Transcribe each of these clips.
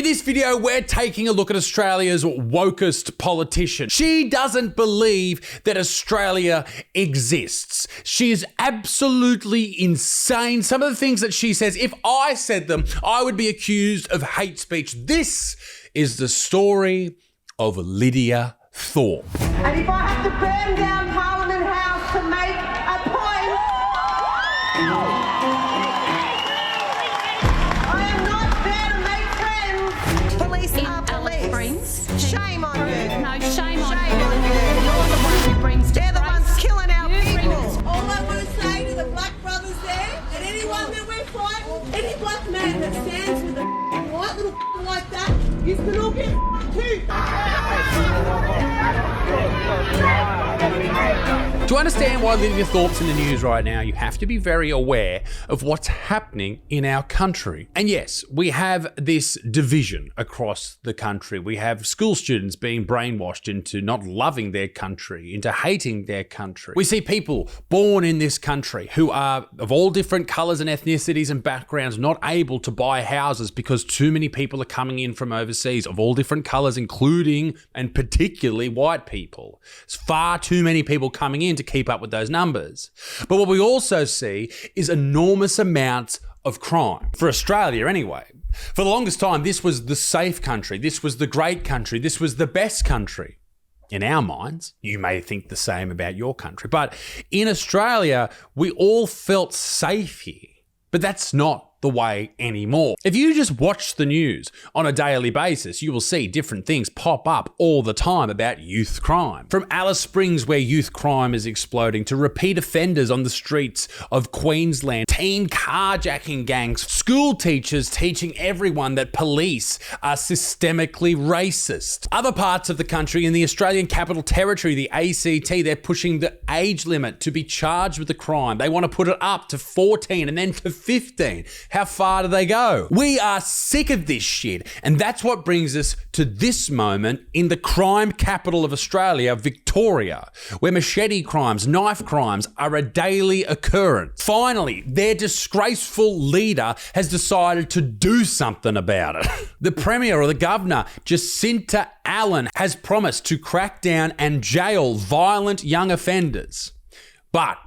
In this video, we're taking a look at Australia's wokest politician. She doesn't believe that Australia exists. She is absolutely insane. Some of the things that she says, if I said them, I would be accused of hate speech. This is the story of Lydia Thorp. And if I have to burn down Parliament House to make a point, I am not there to make friends. Police are police. Shame on you. No, shame on Shame you. on you. You're the one who brings They're the ones killing our people. All I want to say to the black brothers there, and anyone that we're fighting, any black man that stands with a white little like that, you can all get too. To understand why Lydia Thorp's in the news right now, you have to be very aware of what's happening in our country. And yes, we have this division across the country. We have school students being brainwashed into not loving their country, into hating their country. We see people born in this country who are of all different colours and ethnicities and backgrounds not able to buy houses because too many people are coming in from overseas of all different colours, including and particularly white people. There's far too many people coming in to keep up with those numbers. But what we also see is enormous amounts of crime. For Australia anyway. For the longest time, this was the safe country. This was the great country. This was the best country. In our minds, you may think the same about your country. But in Australia, we all felt safe here. But that's not the way anymore. If you just watch the news on a daily basis, you will see different things pop up all the time about youth crime. From Alice Springs, where youth crime is exploding, to repeat offenders on the streets of Queensland, teen carjacking gangs, school teachers teaching everyone that police are systemically racist. Other parts of the country, in the Australian Capital Territory, the ACT, they're pushing the age limit to be charged with the crime. They want to put it up to 14 and then to 15. How far do they go? We are sick of this shit. And that's what brings us to this moment in the crime capital of Australia, Victoria, where machete crimes, knife crimes are a daily occurrence. Finally, their disgraceful leader has decided to do something about it. The Premier or the Governor, Jacinta Allen, has promised to crack down and jail violent young offenders. But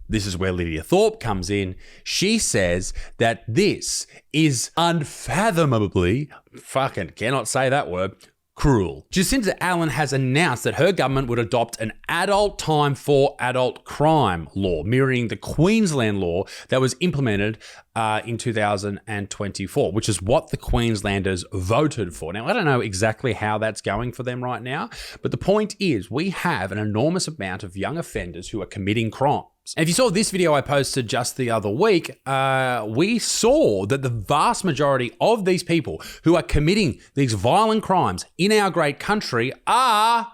this is where Lydia Thorp comes in. She says that this is unfathomably, fucking cannot say that word, cruel. Jacinta Allen has announced that her government would adopt an adult time for adult crime law, mirroring the Queensland law that was implemented in 2024, which is what the Queenslanders voted for. Now, I don't know exactly how that's going for them right now, but the point is we have an enormous amount of young offenders who are committing crimes. And if you saw this video I posted just the other week, we saw that the vast majority of these people who are committing these violent crimes in our great country are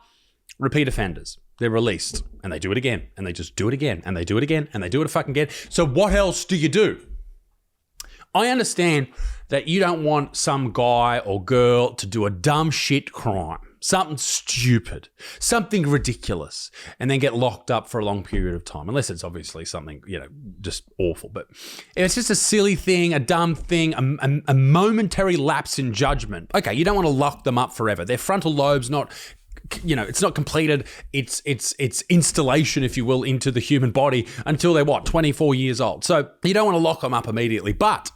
repeat offenders. They're released and they do it again and they just do it again and they do it again and they do it a fucking again. So what else do you do? I understand that you don't want some guy or girl to do a dumb shit crime, something stupid, something ridiculous, and then get locked up for a long period of time, unless it's obviously something, just awful. But if it's just a silly thing, a dumb thing, a momentary lapse in judgment, okay, you don't want to lock them up forever. Their frontal lobe's not, it's not completed its installation, if you will, into the human body until they're 24 years old. So you don't want to lock them up immediately. But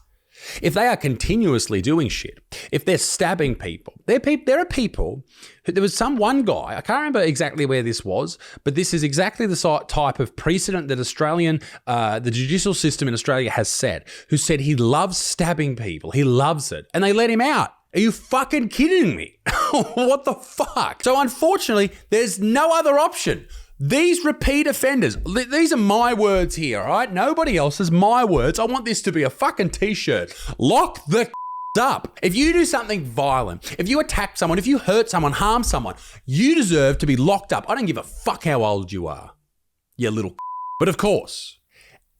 if they are continuously doing shit, if they're stabbing people, there are people, there was one guy, I can't remember exactly where this was, but this is exactly the type of precedent that the judicial system in Australia has set, who said he loves stabbing people, he loves it, and they let him out. Are you fucking kidding me? What the fuck? So unfortunately, there's no other option. These repeat offenders, these are my words here, all right? Nobody else's, my words. I want this to be a fucking t-shirt. Lock the up. If you do something violent, if you attack someone, if you hurt someone, harm someone, you deserve to be locked up. I don't give a fuck how old you are, you little. But of course,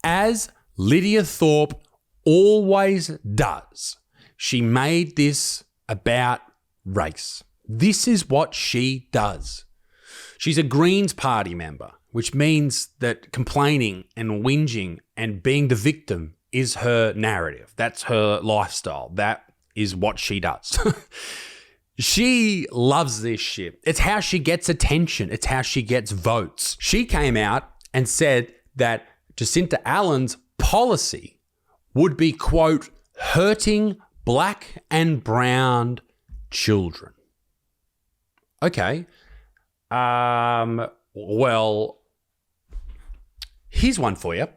as Lydia Thorp always does, she made this about race. This is what she does. She's a Greens Party member, which means that complaining and whinging and being the victim is her narrative. That's her lifestyle. That is what she does. She loves this shit. It's how she gets attention. It's how she gets votes. She came out and said that Jacinta Allen's policy would be, quote, hurting black and brown children. Okay. Well, here's one for you.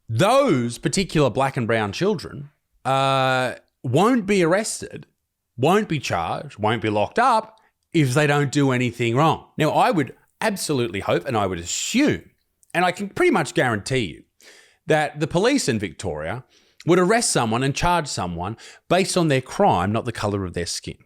Those particular black and brown children won't be arrested, won't be charged, won't be locked up if they don't do anything wrong. Now, I would absolutely hope, and I would assume, and I can pretty much guarantee you, that the police in Victoria would arrest someone and charge someone based on their crime, not the colour of their skin.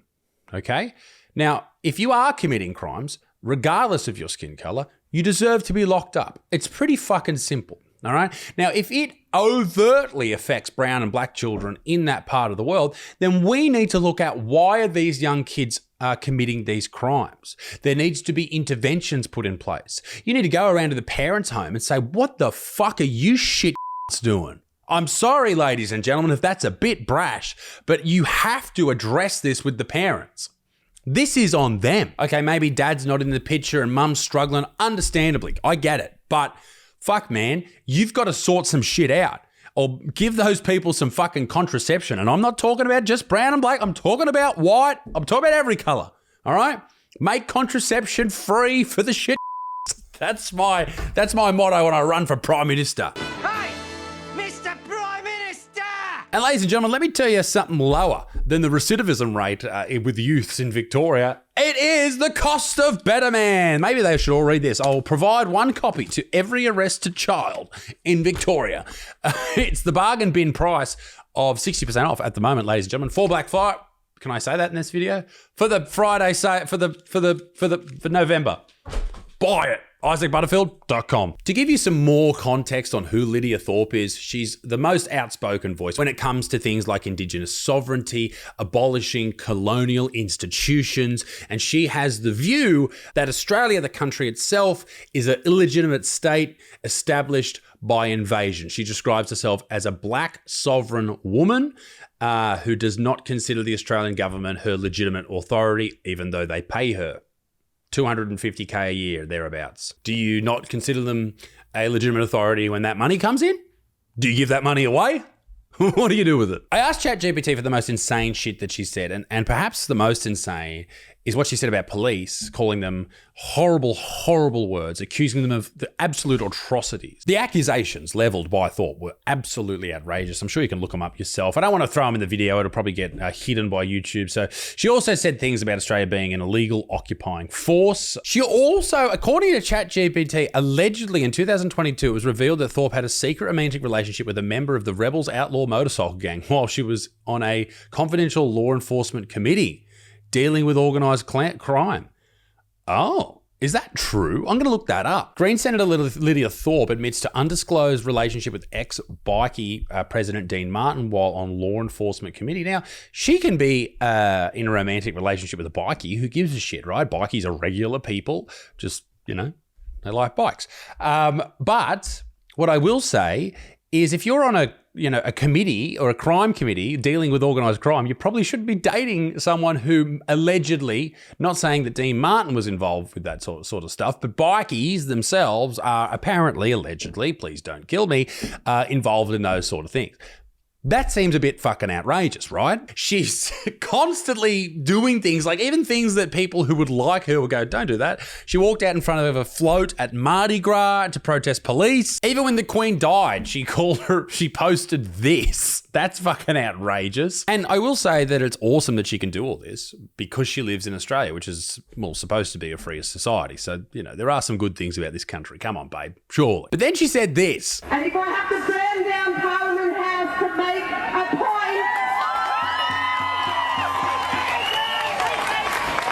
Okay? Now, if you are committing crimes, regardless of your skin colour, you deserve to be locked up. It's pretty fucking simple. All right. Now, if it overtly affects brown and black children in that part of the world, then we need to look at why are these young kids committing these crimes. There needs to be interventions put in place. You need to go around to the parents' home and say, what the fuck are you shit doing? I'm sorry, ladies and gentlemen, if that's a bit brash, but you have to address this with the parents. This is on them. Okay, maybe dad's not in the picture and mum's struggling. Understandably, I get it. But fuck, man, you've got to sort some shit out or give those people some fucking contraception. And I'm not talking about just brown and black. I'm talking about white. I'm talking about every color. All right? Make contraception free for the shit. That's my motto when I run for Prime Minister. Hey, Mr. Prime Minister! And ladies and gentlemen, let me tell you something lower than the recidivism rate with youths in Victoria. It is the cost of better, man. Maybe they should all read this. I'll provide one copy to every arrested child in Victoria. It's the bargain bin price of 60% off at the moment, ladies and gentlemen, for Black Friday. Can I say that in this video? For the Friday, for November. Buy it. IsaacButterfield.com. To give you some more context on who Lydia Thorp is, she's the most outspoken voice when it comes to things like Indigenous sovereignty, abolishing colonial institutions, and she has the view that Australia, the country itself, is an illegitimate state established by invasion. She describes herself as a black sovereign woman who does not consider the Australian government her legitimate authority, even though they pay her $250K a year, thereabouts. Do you not consider them a legitimate authority when that money comes in? Do you give that money away? What do you do with it? I asked ChatGPT for the most insane shit that she said, and perhaps the most insane is what she said about police, calling them horrible, horrible words, accusing them of the absolute atrocities. The accusations leveled by Thorp were absolutely outrageous. I'm sure you can look them up yourself. I don't want to throw them in the video. It'll probably get hidden by YouTube. So she also said things about Australia being an illegal occupying force. She also, according to ChatGPT, allegedly in 2022, it was revealed that Thorp had a secret romantic relationship with a member of the Rebels Outlaw Motorcycle Gang while she was on a confidential law enforcement committee dealing with organised crime. Oh, is that true? I'm going to look that up. Green Senator Lydia Thorp admits to undisclosed relationship with ex-Bikie President Dean Martin while on law enforcement committee. Now, she can be in a romantic relationship with a bikie. Who gives a shit, right? Bikies are regular people. Just, they like bikes. But what I will say is if you're on a committee or a crime committee dealing with organised crime, you probably shouldn't be dating someone who allegedly, not saying that Dean Martin was involved with that sort of stuff, but bikies themselves are apparently, allegedly, please don't kill me, involved in those sort of things. That seems a bit fucking outrageous, right? She's constantly doing things, like even things that people who would like her would go, don't do that. She walked out in front of a float at Mardi Gras to protest police. Even when the Queen died, she posted this. That's fucking outrageous. And I will say that it's awesome that she can do all this because she lives in Australia, which is, supposed to be a free society. So, there are some good things about this country. Come on, babe. Surely. But then she said this. And if I have to burn down Parliament House to make a point,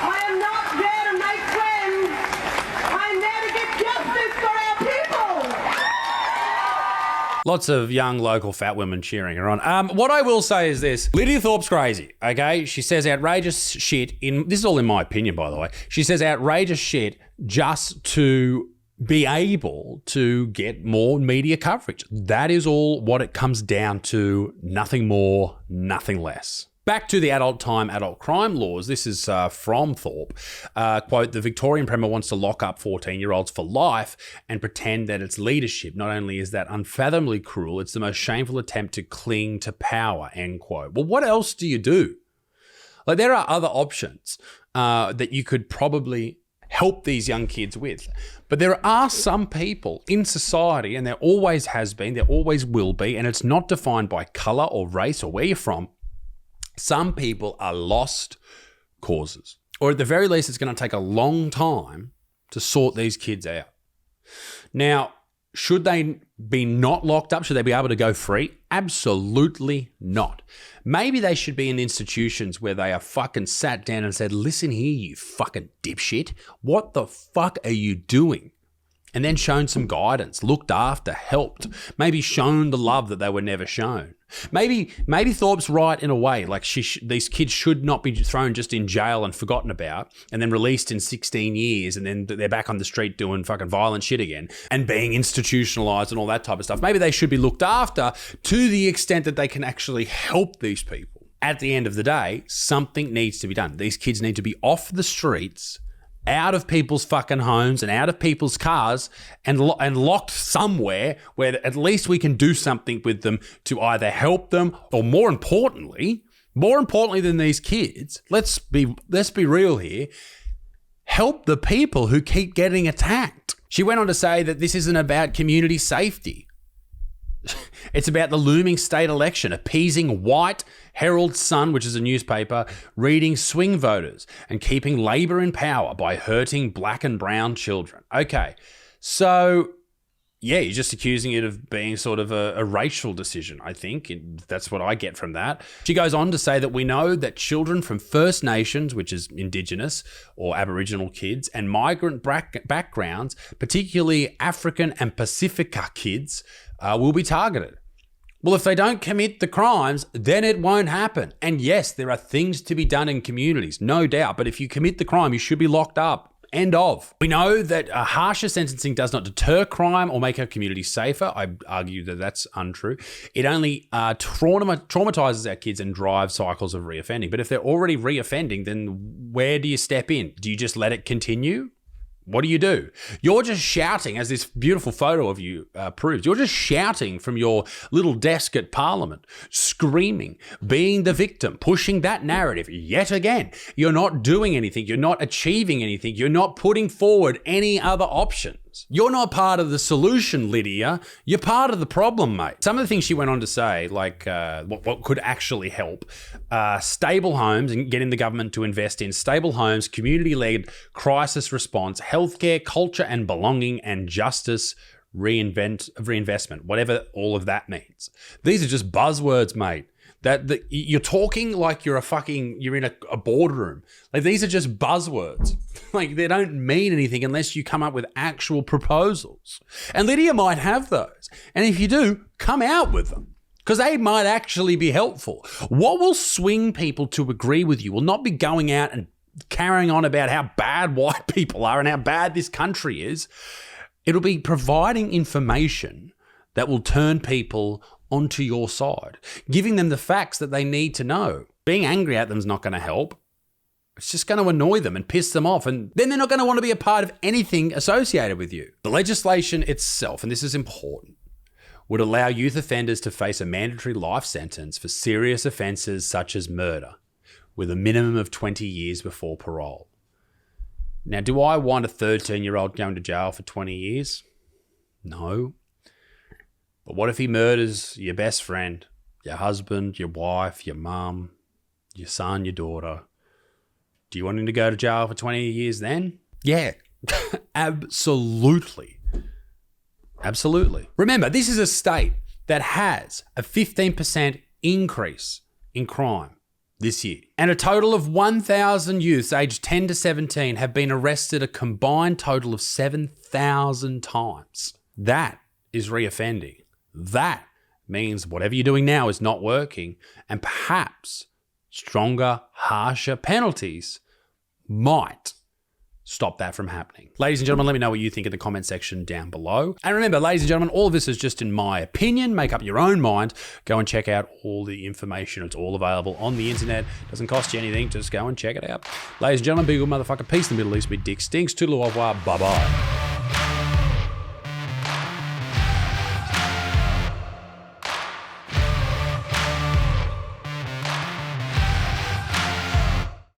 I am not there to make friends. I'm there to get justice for our people. Lots of young local fat women cheering her on. What I will say is this. Lydia Thorp's crazy, okay? She says outrageous shit this is all in my opinion, by the way. She says outrageous shit just to be able to get more media coverage. That is all what it comes down to. Nothing more, nothing less. Back to the adult time, adult crime laws. This is from Thorp. Quote, the Victorian Premier wants to lock up 14-year-olds for life and pretend that it's leadership. Not only is that unfathomably cruel, it's the most shameful attempt to cling to power, end quote. Well, what else do you do? Like, there are other options that you could probably help these young kids with. But there are some people in society, and there always has been, there always will be, and it's not defined by color or race or where you're from. Some people are lost causes, or at the very least, it's going to take a long time to sort these kids out. Now, should they be not locked up? Should they be able to go free? Absolutely not. Maybe they should be in institutions where they are fucking sat down and said, listen here, you fucking dipshit. What the fuck are you doing? And then shown some guidance, looked after, helped, maybe shown the love that they were never shown. Maybe Thorp's right in a way, like these kids should not be thrown just in jail and forgotten about and then released in 16 years and then they're back on the street doing fucking violent shit again and being institutionalized and all that type of stuff. Maybe they should be looked after to the extent that they can actually help these people. At the end of the day, something needs to be done. These kids need to be off the streets, out of people's fucking homes and out of people's cars and locked somewhere where at least we can do something with them to either help them or more importantly than these kids, let's be real here, help the people who keep getting attacked. She went on to say that this isn't about community safety. It's about the looming state election, appeasing White Herald Sun, which is a newspaper, reading swing voters and keeping Labor in power by hurting black and brown children. Okay, so yeah, you're just accusing it of being sort of a racial decision, I think. That's what I get from that. She goes on to say that we know that children from First Nations, which is Indigenous or Aboriginal kids, and migrant backgrounds, particularly African and Pacifica kids, will be targeted. Well, if they don't commit the crimes, then it won't happen. And yes, there are things to be done in communities, no doubt. But if you commit the crime, you should be locked up. End of. We know that a harsher sentencing does not deter crime or make our community safer. I argue that that's untrue. It only traumatizes our kids and drives cycles of reoffending. But if they're already reoffending, then where do you step in? Do you just let it continue? What do? You're just shouting, as this beautiful photo of you proves. You're just shouting from your little desk at Parliament, screaming, being the victim, pushing that narrative yet again. You're not doing anything. You're not achieving anything. You're not putting forward any other options. You're not part of the solution, Lydia. You're part of the problem, mate. Some of the things she went on to say, like what could actually help, stable homes and getting the government to invest in stable homes, community-led crisis response, healthcare, culture and belonging, and justice reinvestment, whatever all of that means. These are just buzzwords, mate. That you're talking like you're in a boardroom. Like, these are just buzzwords. Like, they don't mean anything unless you come up with actual proposals. And Lydia might have those. And if you do, come out with them, because they might actually be helpful. What will swing people to agree with you will not be going out and carrying on about how bad white people are and how bad this country is. It'll be providing information that will turn people onto your side, giving them the facts that they need to know. Being angry at them is not going to help. It's just going to annoy them and piss them off, and then they're not going to want to be a part of anything associated with you. The legislation itself, and this is important, would allow youth offenders to face a mandatory life sentence for serious offences such as murder, with a minimum of 20 years before parole. Now, do I want a 13-year-old going to jail for 20 years? No. But what if he murders your best friend, your husband, your wife, your mum, your son, your daughter? Do you want him to go to jail for 20 years then? Yeah, absolutely. Absolutely. Remember, this is a state that has a 15% increase in crime this year. And a total of 1,000 youths aged 10 to 17 have been arrested a combined total of 7,000 times. That is reoffending. That means whatever you're doing now is not working, and perhaps stronger, harsher penalties might stop that from happening. Ladies and gentlemen, let me know what you think in the comment section down below. And remember, ladies and gentlemen, all of this is just in my opinion. Make up your own mind. Go and check out all the information. It's all available on the internet. Doesn't cost you anything. Just go and check it out. Ladies and gentlemen, be a good motherfucker. Peace in the Middle East. Big dick stinks. Toodaloo, au revoir. Bye-bye.